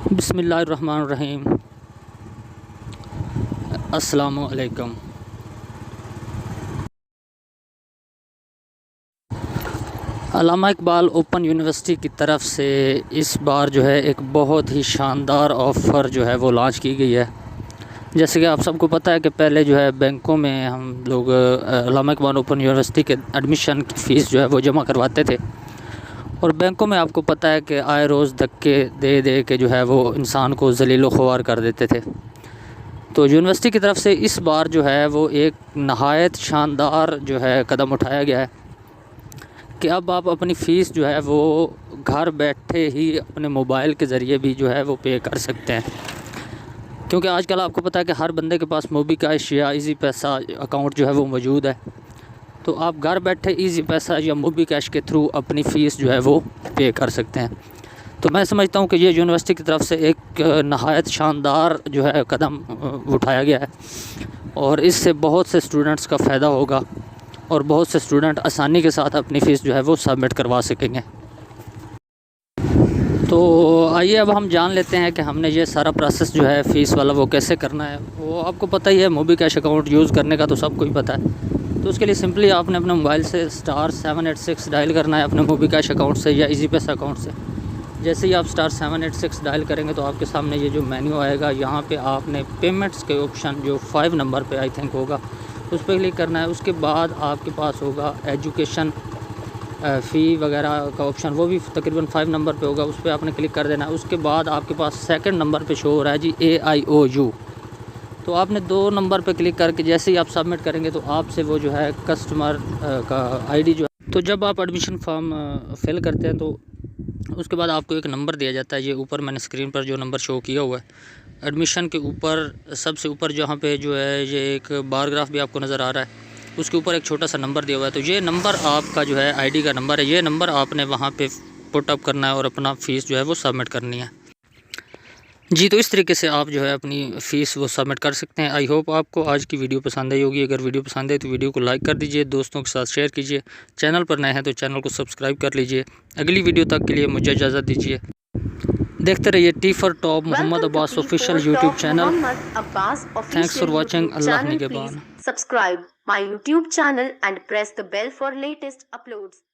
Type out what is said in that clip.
बिस्मिल्लाहिर्रहमानिर्रहीम। अस्सलामु अलैकुम। अल्लामा इकबाल ओपन यूनिवर्सिटी की तरफ से इस बार जो है एक बहुत ही शानदार ऑफ़र जो है वो लॉन्च की गई है। जैसे कि आप सबको पता है कि पहले जो है बैंकों में हम लोग अल्लामा इकबाल ओपन यूनिवर्सिटी के एडमिशन की फ़ीस जो है वो जमा करवाते थे, और बैंकों में आपको पता है कि आए रोज़ धक्के दे दे के जो है वो इंसान को ज़लील ख्वार कर देते थे। तो यूनिवर्सिटी की तरफ से इस बार जो है वो एक नहायत शानदार जो है कदम उठाया गया है कि अब आप अपनी फ़ीस जो है वो घर बैठे ही अपने मोबाइल के ज़रिए भी जो है वो पे कर सकते हैं। क्योंकि आजकल आपको पता है कि हर बंदे के पास मोबी कैश या इजी पैसा अकाउंट जो है वो मौजूद है। तो आप घर बैठे इजी पैसा या मोबी कैश के थ्रू अपनी फ़ीस जो है वो पे कर सकते हैं। तो मैं समझता हूँ कि ये यूनिवर्सिटी की तरफ से एक नहायत शानदार जो है कदम उठाया गया है, और इससे बहुत से स्टूडेंट्स का फ़ायदा होगा और बहुत से स्टूडेंट आसानी के साथ अपनी फ़ीस जो है वो सबमिट करवा सकेंगे। तो आइए अब हम जान लेते हैं कि हमने ये सारा प्रोसेस जो है फ़ीस वाला वो कैसे करना है। वो आपको पता ही है, मोबी कैश अकाउंट यूज़ करने का तो सबको ही पता है। तो उसके लिए सिंपली आपने अपने मोबाइल से *786 डायल करना है अपने मोबी कैश अकाउंट से या इजी पैसा अकाउंट से। जैसे ही आप *786 डायल करेंगे तो आपके सामने ये जो मेन्यू आएगा, यहाँ पे आपने पेमेंट्स के ऑप्शन जो 5 नंबर पे आई थिंक होगा, उस पर क्लिक करना है। उसके बाद आपके पास होगा एजुकेशन फ़ी वगैरह का ऑप्शन, वो भी तकरीबन 5 नंबर पे होगा, उस पर आपने क्लिक कर देना है। उसके बाद आपके पास सेकंड नंबर पे शो हो रहा है जी AIOU। तो आपने 2 नंबर पे क्लिक करके जैसे ही आप सबमिट करेंगे तो आपसे वो जो है कस्टमर का ID जो है, तो जब आप एडमिशन फॉर्म फिल करते हैं तो उसके बाद आपको एक नंबर दिया जाता है। ये ऊपर मैंने स्क्रीन पर जो नंबर शो किया हुआ है, एडमिशन के ऊपर सबसे ऊपर जहाँ पे जो है ये एक बार ग्राफ भी आपको नज़र आ रहा है, उसके ऊपर एक छोटा सा नंबर दिया हुआ है। तो ये नंबर आपका जो है ID का नंबर है, ये नंबर आपने वहाँ पे पुट अप करना है और अपना फ़ीस जो है वो सबमिट करनी है जी। तो इस तरीके से आप जो है अपनी फ़ीस वो सबमिट कर सकते हैं। आई होप आपको आज की वीडियो पसंद आई होगी। अगर वीडियो पसंद है तो वीडियो को लाइक कर दीजिए, दोस्तों के साथ शेयर कीजिए, चैनल पर नए हैं तो चैनल को सब्सक्राइब कर लीजिए। अगली वीडियो तक के लिए मुझे इजाज़त दीजिए। देखते रहिए T for top Mohammad Abbas official YouTube channel. Thanks for watching. अल्लाह निगहबान। Subscribe my YouTube channel and press the bell for latest uploads.